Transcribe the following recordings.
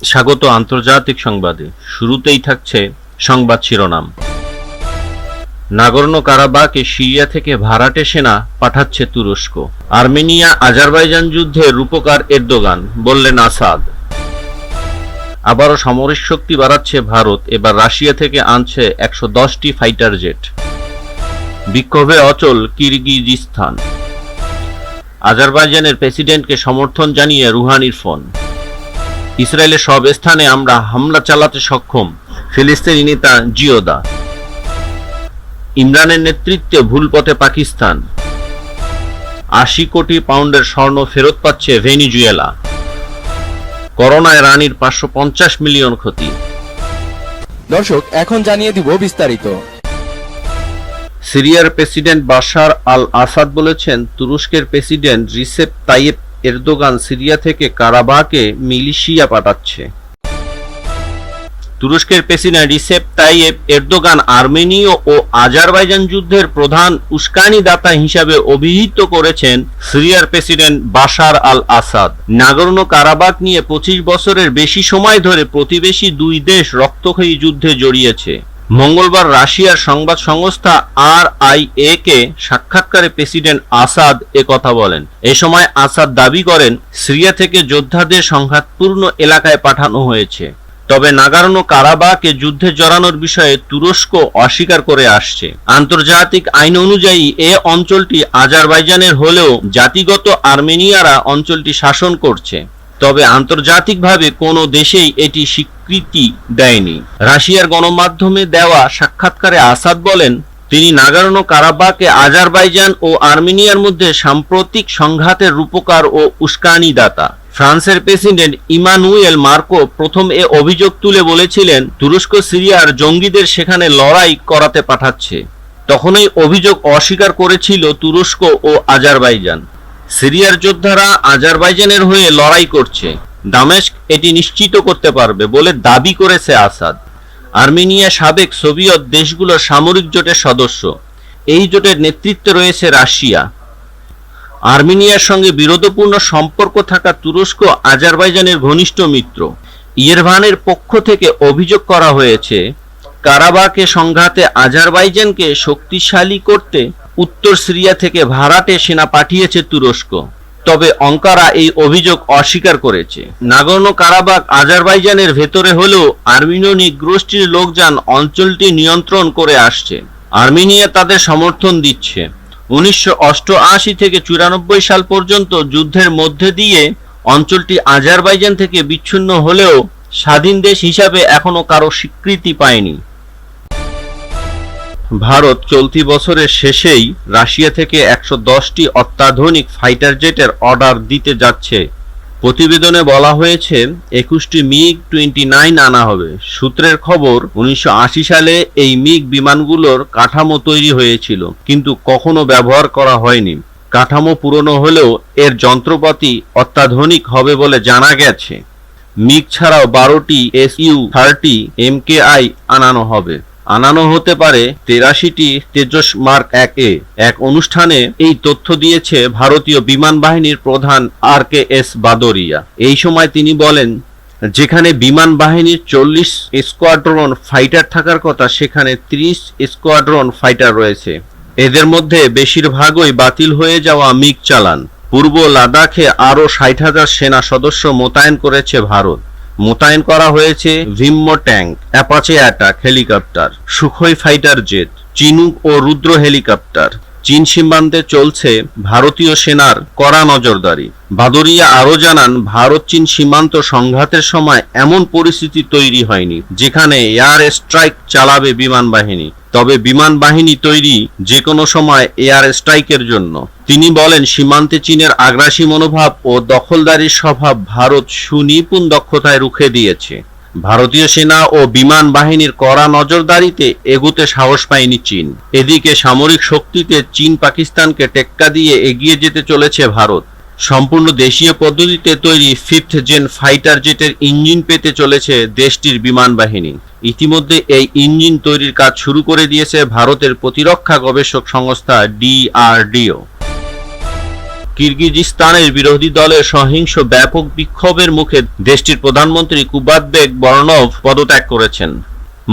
স্বাগত আন্তর্জাতিক সংবাদে। শুরুতেই থাকছে সংবাদ শিরোনাম। নাগর্নো কারাবাখে সিরিয়া থেকে ভাড়াটে সেনা পাঠাচ্ছে তুরস্ক। আর্মেনিয়া আজারবাইজান যুদ্ধে রূপকার এরদোগান, বললেন আসাদ। আবারও সামরিক শক্তি বাড়াচ্ছে ভারত, এবার রাশিয়া থেকে আনছে 110টি ফাইটার জেট। বিক্ষোভে অচল কিরগিজস্তান। আজারবাইজানের প্রেসিডেন্টকে সমর্থন জানিয়ে রুহানির ফোন। ইসরায়েলের সব স্থানে আমরা হামলা চালাতে সক্ষম, ফিলিস্তিনি নেতা জিওদা। ইমরানের নেতৃত্বে ভুল পথে পাকিস্তান। 80 কোটি পাউন্ডের স্বর্ণ ফেরত পাচ্ছে ভেনিজুয়েলা। করোনায় রানীর 550 মিলিয়ন ক্ষতি। দর্শক, এখন জানিয়ে দিব বিস্তারিত। সিরিয়ার প্রেসিডেন্ট বাশার আল আসাদ বলেছেন, তুরস্কের president Recep Tayyip Erdogan Syria থেকে কারাবাখে মিলিশিয়া পাঠাচ্ছে। তুরস্কের প্রেসিডেন্ট রিসেপ তাইয়েপ এরদোগান আর্মেনীয় ও আজারবাইজান যুদ্ধের প্রধান উস্কানিদাতা হিসাবে অভিহিত করেছেন সিরিয়ার প্রেসিডেন্ট বাশার আল আসাদ। নাগর্নো কারাবাখ নিয়ে 25 বছরের বেশি সময় ধরে প্রতিবেশী দুই দেশ রক্তক্ষয়ী যুদ্ধে জড়িয়েছে। মঙ্গলবার রাশিয়ার সংবাদ সংস্থা RIA কে সাক্ষাৎকারে প্রেসিডেন্ট আসাদ একথা বলেন। এ সময় আসাদ দাবি করেন, সিরিয়া থেকে যোদ্ধাদের সংঘাতপূর্ণ এলাকায় পাঠানো হয়েছে। তবে নাগর্নো কারাবাখে যুদ্ধে জড়ানোর বিষয়ে তুরস্ক অস্বীকার করে আসছে। আন্তর্জাতিক আইন অনুযায়ী এ অঞ্চলটি আজারবাইজানের হলেও জাতিগত আর্মেনিয়ারা অঞ্চলটি শাসন করছে। তবে আন্তর্জাতিকভাবে কোনো দেশেই এটি স্বীকৃতি দেয়নি। রাশিয়ার গণমাধ্যমে দেওয়া সাক্ষাৎকারে আসাদ বলেন, তিনি নাগর্নো কারাবাখে আজারবাইজান ও আর্মেনিয়ার মধ্যে সাম্প্রতিক সংঘাতের রূপকার ও উস্কানিদাতা। ফ্রান্সের প্রেসিডেন্ট ইমানুয়েল মার্কো প্রথম এ অভিযোগ তুলে বলেছিলেন, তুরস্ক সিরিয়ার জঙ্গিদের সেখানে লড়াই করাতে পাঠাচ্ছে। তখনই অভিযোগ অস্বীকার করেছিল তুরস্ক ও আজারবাইজান। সিরিয়ার যোদ্ধারা আজারবাইজানের হয়ে লড়াই করছে, দামেস্ক এটি নিশ্চিত করতে পারবে বলে দাবি করেছে আসাদ। আর্মেনিয়া সাবেক সোভিয়েত দেশগুলোর সামরিক জোটের সদস্য। এই জোটের নেতৃত্বে রয়েছে রাশিয়া। আর্মেনিয়ার সঙ্গে বিরোধপূর্ণ সম্পর্ক থাকা তুরস্ক আজারবাইজানের ঘনিষ্ঠ মিত্র। ইয়েরেভানের পক্ষ থেকে অভিযোগ করা হয়েছে, কারাবাখে সংঘাতে আজারবাইজানকে শক্তিশালী করতে উত্তর সিরিয়া থেকে ভাড়াটে সেনা পাঠিয়েছে তুরস্ক। তবে আঙ্কারা এই অভিযোগ অস্বীকার করেছে। নাগর্নো কারাবাখ আজারবাইজানের ভেতরে হলেও আর্মেনীয় গোষ্ঠীর লোকজন অঞ্চলটি নিয়ন্ত্রণ করে আসছে। আর্মেনিয়া তাদের সমর্থন দিচ্ছে। 1988 থেকে 94 সাল পর্যন্ত যুদ্ধের মধ্যে দিয়ে অঞ্চলটি আজারবাইজান থেকে বিচ্ছিন্ন হলেও স্বাধীন দেশ হিসাবে এখনো কারো স্বীকৃতি পায়নি। ভারত চলতি বছরের শেষেই রাশিয়া থেকে 110টি অত্যাধুনিক ফাইটার জেটের অর্ডার দিতে যাচ্ছে। প্রতিবেদনে বলা হয়েছে 21টি MiG-29 আনা হবে। সূত্রের খবর, 1980 সালে এই মিগ বিমানগুলোর কাঠামো তৈরি হয়েছিল, কিন্তু কখনো ব্যবহার করা হয়নি। কাঠামো পুরনো হলেও এর যন্ত্রপাতি অত্যাধুনিক হবে বলে জানা গেছে। মিগ ছাড়াও 12টি Su-30 MKI আনানো হতে পারে 83টি তেজস মার্ক 1A। এক অনুষ্ঠানে এই তথ্য দিয়েছে ভারতীয় বিমান বাহিনীর প্রধান RKS বাদরিয়া। এই সময় তিনি বলেন, যেখানে বিমান বাহিনীর 40 স্কোয়াড্রন ফাইটার থাকার কথা, সেখানে 30 স্কোয়াড্রন ফাইটার রয়েছে। এদের মধ্যে বেশিরভাগই বাতিল হয়ে যাওয়া মিগ চালান। পূর্ব লাদাখে আরও 60,000 সেনা সদস্য মোতায়েন করেছে ভারত। মোতায়েন করা হয়েছে Bhishma tank, Apache attack helicopter, Sukhoi fighter jet, Chinook ও রুদ্র হেলিকপ্টার। চীন সীমান্তে চলছে ভারতীয় সেনার কড়া নজরদারি। বাদরিয়া আরও জানান, ভারত চীন সীমান্ত সংঘাতের সময় এমন পরিস্থিতি তৈরি হয়নি যেখানে এয়ার স্ট্রাইক চালাবে বিমান বাহিনী। তবে বিমান বাহিনী তৈরি যে কোনো সময় এয়ার স্ট্রাইকের জন্য। তিনি বলেন, সীমান্তে চীনের আগ্রাসী মনোভাব ও দখলদারির স্বভাব ভারত সুনিপুণ দক্ষতায় রুখে দিয়েছে। ভারতীয় সেনা ও বিমান বাহিনীর কড়া নজরদারিতে এগুতে সাহস পায়নি চীন। এদিকে সামরিক শক্তিতে চীন পাকিস্তানকে টেক্কা দিয়ে এগিয়ে যেতে চলেছে ভারত। সম্পূর্ণ দেশীয় পদ্ধতিতে তৈরি 5th জেন ফাইটার জেটের ইঞ্জিন পেতে চলেছে দেশটির বিমান বাহিনী। ইতিমধ্যে এই ইঞ্জিন তৈরির কাজ শুরু করে দিয়েছে ভারতের প্রতিরক্ষা গবেষক সংস্থা DRDO। কিরগিজস্তানের বিরোধী দলের সহিংস ব্যাপক বিক্ষোভের মুখে দেশটির প্রধানমন্ত্রী কুবাতবেক বরনভ পদত্যাগ করেছেন।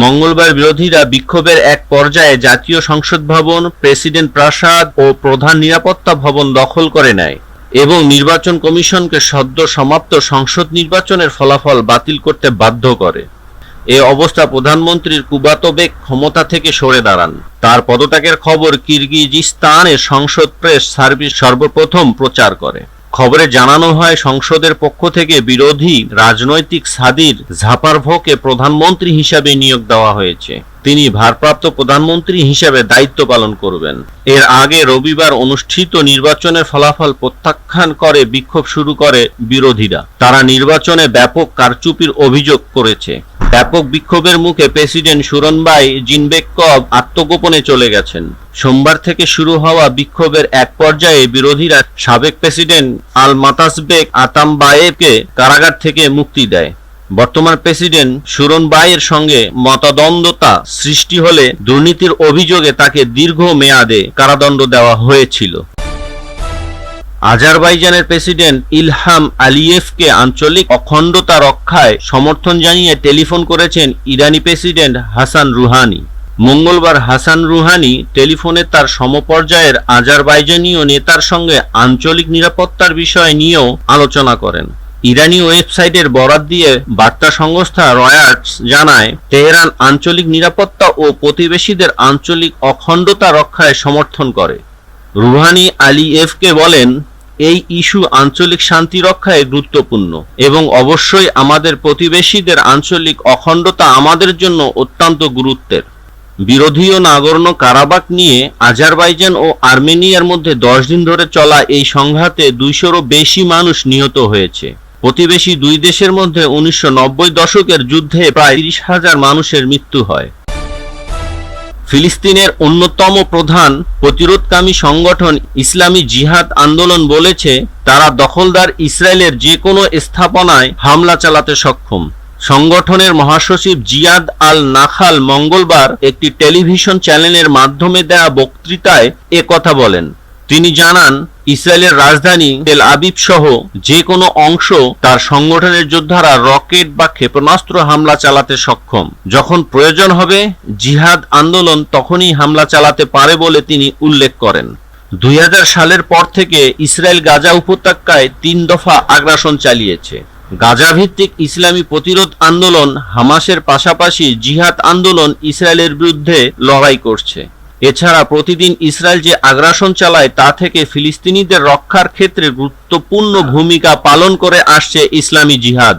মঙ্গলবার বিরোধীরা বিক্ষোভের এক পর্যায়ে জাতীয় সংসদ ভবন, প্রেসিডেন্ট প্রাসাদ ও প্রধান নিরাপত্তা ভবন দখল করে নেয় এবং নির্বাচন কমিশনকে সদ্য সমাপ্ত সংসদ নির্বাচনের ফলাফল বাতিল করতে বাধ্য করে। এ অবস্থা প্রধানমন্ত্রীর কুবাতবেক ক্ষমতা থেকে সরে দাঁড়ান। তার পদত্যাগের খবর কিরগিজস্তানের সংসদ প্রেস সার্ভিস সর্বপ্রথম প্রচার করে। খবরে জানানো হয়, সংসদের পক্ষ থেকে বিরোধী রাজনৈতিক সাদির ঝাপারভোকে প্রধানমন্ত্রী হিসাবে নিয়োগ দেওয়া হয়েছে। তিনি ভারপ্রাপ্ত প্রধানমন্ত্রী হিসেবে দায়িত্ব পালন করবেন। এর আগে রবিবার অনুষ্ঠিত নির্বাচনের ফলাফল প্রত্যাখ্যান করে বিক্ষোভ শুরু করে বিরোধীরা। তারা নির্বাচনে ব্যাপক কারচুপির অভিযোগ করেছে। ব্যাপক বিক্ষোভের মুখে প্রেসিডেন্ট সুরনবাই জিনবেকভ আত্মগোপনে চলে গেছেন। সোমবার থেকে শুরু হওয়া বিক্ষোভের এক পর্যায়ে বিরোধীরা সাবেক প্রেসিডেন্ট আলমাতাসবেক আতামবায়েভকে কারাগার থেকে মুক্তি দেয়। বর্তমান প্রেসিডেন্ট সুরনবাইয়ের সঙ্গে মতদ্বন্দ্বতা সৃষ্টি হলে দুর্নীতির অভিযোগে তাকে দীর্ঘ মেয়াদে কারাদণ্ড দেওয়া হয়েছিল। আজারবাইজানের প্রেসিডেন্ট ইলহাম আলিয়েভকে আঞ্চলিক অখণ্ডতা রক্ষায় সমর্থন জানিয়ে টেলিফোন করেছেন ইরানি প্রেসিডেন্ট হাসান রুহানি। মঙ্গলবার হাসান রুহানি টেলিফোনে তার সমপর্যায়ের আজারবাইজানীয় নেতার সঙ্গে আঞ্চলিক নিরাপত্তার বিষয় নিয়েও আলোচনা করেন। ইরানি ওয়েবসাইটের বরাত দিয়ে বার্তা সংস্থা রয়টার্স জানায়, তেহরান আঞ্চলিক নিরাপত্তা ও প্রতিবেশীদের আঞ্চলিক অখণ্ডতা রক্ষায় সমর্থন করে। রুহানি আলিয়েভকে বলেন, এই ইস্যু আঞ্চলিক শান্তি রক্ষায় গুরুত্বপূর্ণ এবং অবশ্যই আমাদের প্রতিবেশীদের আঞ্চলিক অখণ্ডতা আমাদের জন্য অত্যন্ত গুরুত্বের। বিরোধী ও নাগর্নো কারাবাখ নিয়ে আজারবাইজান ও আর্মেনিয়ার মধ্যে 10 দিন ধরে চলা এই সংঘাতে 200-রও বেশি মানুষ নিহত হয়েছে। প্রতিবেশী দুই দেশের মধ্যে 1990 দশকের যুদ্ধে প্রায় 30,000 মানুষের মৃত্যু হয়। ফিলিস্তিনের অন্যতম প্রধান প্রতিরোধকামী সংগঠন ইসলামী জিহাদ আন্দোলন বলেছে, তারা দখলদার ইসরায়েলের যে কোনো স্থাপনায় হামলা চালাতে সক্ষম। সংগঠনের মহাসচিব জিয়াদ আল নাখাল মঙ্গলবার একটি টেলিভিশন চ্যানেলের মাধ্যমে দেয়া বক্তৃতায় কথা বলেন। তিনি জানান, ইসরায়েলের রাজধানী তেল আবিব সহ যে কোনো অংশ তার সংগঠনের যোদ্ধারা রকেট বা ক্ষেপণাস্ত্র হামলা চালাতে সক্ষম। যখন প্রয়োজন হবে জিহাদ আন্দোলন তখনই হামলা চালাতে পারে বলে তিনি উল্লেখ করেন। 2000 সালের পর থেকে ইসরায়েল গাজা উপত্যকায় 3 দফা আগ্রাসন চালিয়েছে। গাজা ভিত্তিক ইসলামী প্রতিরোধ আন্দোলন হামাসের পাশাপাশি জিহাদ আন্দোলন ইসরায়েলের বিরুদ্ধে লড়াই করছে। এছাড়া প্রতিদিন ইসরায়েল যে আগ্রাসন চালায় তা থেকে ফিলিস্তিনিদের রক্ষার ক্ষেত্রে গুরুত্বপূর্ণ ভূমিকা পালন করে আসছে ইসলামী জিহাদ।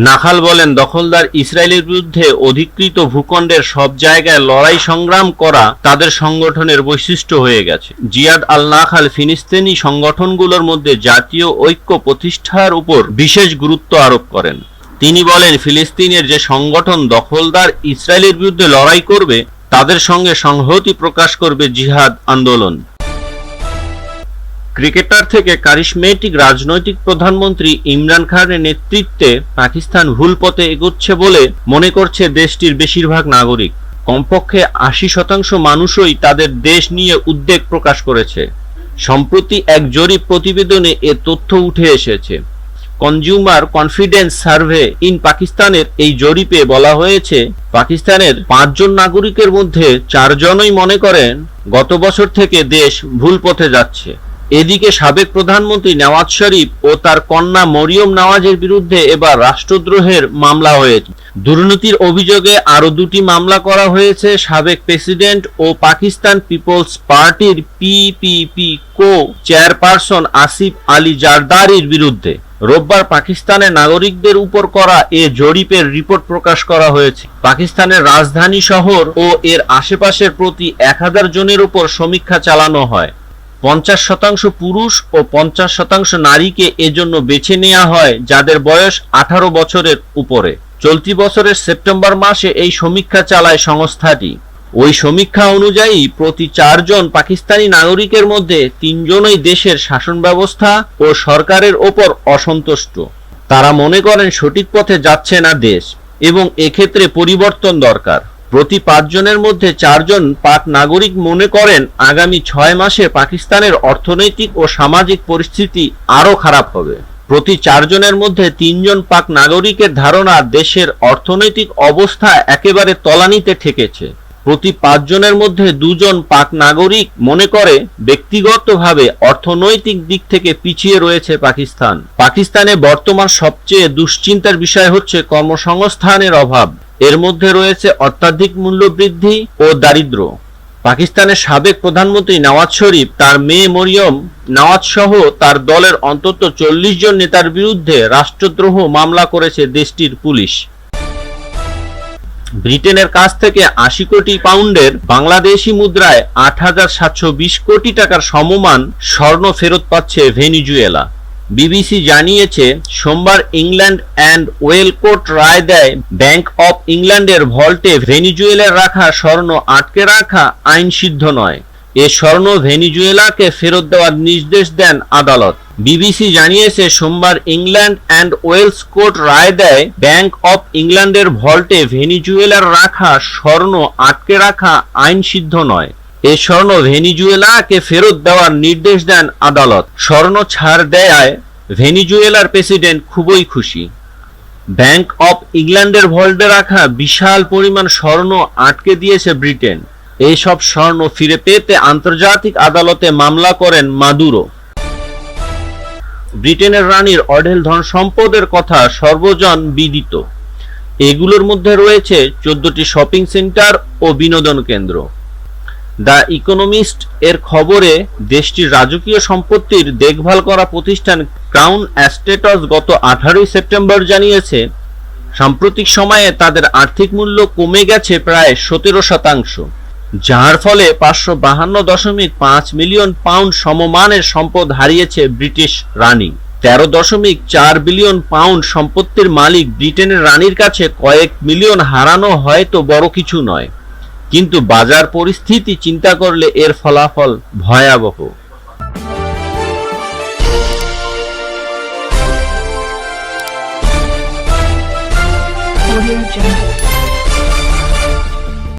নাখাল বলেন, দখলদার ইসরায়েলের বিরুদ্ধে অধিকৃত ভূখণ্ডের সব জায়গায় লড়াই সংগ্রাম করা তাদের সংগঠনের বৈশিষ্ট্য হয়ে গেছে। জিয়াদ আল নাখাল ফিলিস্তিনি সংগঠনগুলোর মধ্যে জাতীয় ঐক্য প্রতিষ্ঠার উপর বিশেষ গুরুত্ব আরোপ করেন। তিনি বলেন, ফিলিস্তিনের যে সংগঠন দখলদার ইসরায়েলের বিরুদ্ধে লড়াই করবে তাদের সঙ্গে সংহতি প্রকাশ করবে জিহাদ আন্দোলন। ক্রিকেটার থেকে কারিশমেটিক রাজনৈতিক প্রধানমন্ত্রী ইমরান খানের নেতৃত্বে পাকিস্তান ভুল পথে এগোচ্ছে বলে মনে করছে দেশটির বেশিরভাগ নাগরিক। কমপক্ষে 80% মানুষই তাদের দেশ নিয়ে উদ্বেগ প্রকাশ করেছে। সম্প্রতি এক জরিপ প্রতিবেদনে এ তথ্য উঠে এসেছে। কনজিউমার কনফিডেন্স সার্ভে ইন পাকিস্তানের এই জরিপে বলা হয়েছে, পাকিস্তানের 5 জন নাগরিকের মধ্যে 4 জনই মনে করেন গত বছর থেকে দেশ ভুল পথে যাচ্ছে। এদিকে সাবেক প্রধানমন্ত্রী নওয়াজ শরীফ ও তার কন্যা মরিয়ম নওয়াজের বিরুদ্ধে এবার রাষ্ট্রদ্রোহের মামলা হয়েছে। দুর্নীতির অভিযোগে আরও 2টি মামলা করা হয়েছে সাবেক প্রেসিডেন্ট ও পাকিস্তান পিপলস পার্টির পিপিপি কো চেয়ারপারসন আসিফ আলী জারদারির বিরুদ্ধে। রোববার পাকিস্তানের নাগরিকদের উপর করা এ জরিপের রিপোর্ট প্রকাশ করা হয়েছে। পাকিস্তানের রাজধানী শহর ও এর আশেপাশের প্রতি 1000 জনের উপর সমীক্ষা চালানো হয়। 50% পুরুষ ও 50% নারীকে এজন্য বেছে নেওয়া হয় যাদের বয়স 18 বছরের উপরে। চলতি বছরের সেপ্টেম্বর মাসে এই সমীক্ষা চালায় সংস্থাটি। ওই সমীক্ষা অনুযায়ী প্রতি 4 জন পাকিস্তানি নাগরিকের মধ্যে 3 জনই দেশের শাসন ব্যবস্থা ও সরকারের ওপর অসন্তুষ্ট। তারা মনে করেন সঠিক পথে যাচ্ছে না দেশ এবং এক্ষেত্রে পরিবর্তন দরকার। প্রতি 5 জনের মধ্যে 4 জন পাক নাগরিক মনে করেন আগামী 6 মাসে পাকিস্তানের অর্থনৈতিক ও সামাজিক পরিস্থিতি আরও খারাপ হবে। প্রতি 4 জনের মধ্যে 3 জন পাক নাগরিকের ধারণা দেশের অর্থনৈতিক অবস্থা একেবারে তলানিতে ঠেকেছে। প্রতি 5 জনের মধ্যে 2 জন পাক নাগরিক মনে করে ব্যক্তিগতভাবে অর্থনৈতিক দিক থেকে পিছিয়ে রয়েছে পাকিস্তান। পাকিস্তানে বর্তমান সবচেয়ে দুশ্চিন্তার বিষয় হচ্ছে কর্মসংস্থানের অভাব। এর মধ্যে রয়েছে অত্যাধিক মূল্যবৃদ্ধি ও দারিদ্র্য। পাকিস্তানের সাবেক প্রধানমন্ত্রী নওয়াজ শরীফ, তার মেয়ে মরিয়ম নওয়াজ সহ তার দলের অন্তত 40 জন নেতার বিরুদ্ধে রাষ্ট্রদ্রোহ মামলা করেছে দেশটির পুলিশ। ব্রিটেনের কাছ থেকে 80 কোটি পাউন্ডের বাংলাদেশি মুদ্রায় 8,720 কোটি টাকার সমমান স্বর্ণ ফেরত পাচ্ছে ভেনিজুয়েলা। বিবিসি জানিয়েছে সোমবার ইংল্যান্ড অ্যান্ড ওয়েল কোর্ট রায় দেয় ব্যাংক অফ ইংল্যান্ডের ভল্টে ভেনিজুয়েলার রাখা স্বর্ণ আটকে রাখা আইন সিদ্ধ নয়। এ স্বর্ণ ভেনিজুয়েলাকে ফেরত দেওয়ার নির্দেশ দেন আদালত। বিবিসি জানিয়েছে সোমবার ইংল্যান্ড অ্যান্ড ওয়েলস কোর্ট রায় দেয় ব্যাংক অফ ইংল্যান্ডের ভল্টে ভেনিজুয়েলার রাখা স্বর্ণ আটকে রাখা আইন সিদ্ধ নয়। এ স্বর্ণ ভেনিজুয়েলাকে ফেরত দেওয়ার নির্দেশ দেন আদালত। স্বর্ণ ছাড় দেয়ায় ভেনিজুয়েলার প্রেসিডেন্ট খুবই খুশি। ব্যাংক অফ ইংল্যান্ডের ভল্টে রাখা বিশাল পরিমাণ স্বর্ণ আটকে দিয়েছে ব্রিটেন। এইসব স্বর্ণ ফিরে পেতে আন্তর্জাতিক আদালতে মামলা করেন মাদুরো। ব্রিটেনের রানীর অঢেল ধন সম্পদের কথা সর্বজন বিদিত। এগুলোর মধ্যে রয়েছে 14টি শপিং সেন্টার ও বিনোদন কেন্দ্র। দ্য ইকোনমিস্ট এর খবরে দেশটির রাজকীয় সম্পত্তির দেখভাল করা প্রতিষ্ঠান ক্রাউন এস্টেটস গত 18 সেপ্টেম্বর জানিয়েছে সাম্প্রতিক সময়ে তাদের আর্থিক মূল্য কমে গেছে প্রায় 17%, যার ফলে 552.5 মিলিয়ন পাউন্ড সমমানের সম্পদ হারিয়েছে ব্রিটিশ রানী। 13.4 বিলিয়ন পাউন্ড সম্পত্তির মালিক ব্রিটেনের রানীর কাছে কয়েক মিলিয়ন হারানো হয়তো বড় কিছু নয়, কিন্তু বাজার পরিস্থিতি চিন্তা করলে এর ফলাফল ভয়াবহ। Audio Jungle.